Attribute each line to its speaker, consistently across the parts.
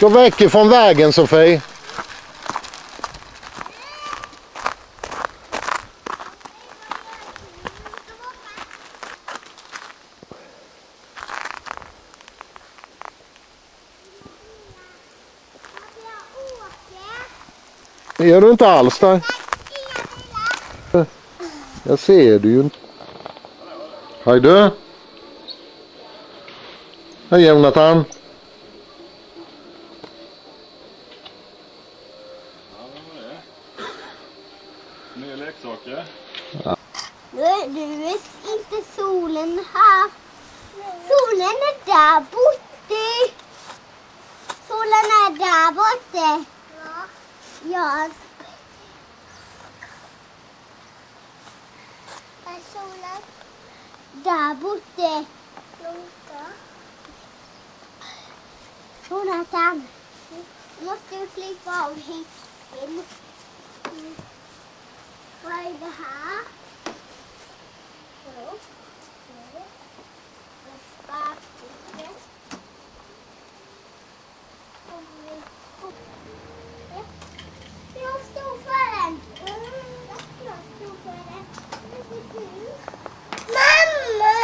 Speaker 1: Gå väck ifrån vägen, Sofie. Det gör du inte alls där. Jag ser du ju inte. Hej du. Hej Jonathan.
Speaker 2: Nya leksaker.
Speaker 3: Ja. Nu är inte solen här. Solen är där borta. Solen är där borta. Ja. Var är solen? Där borta. Jonathan, måste du klippa av häcken? Vad är det här? Jag står för den. Mamma!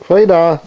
Speaker 1: Frida.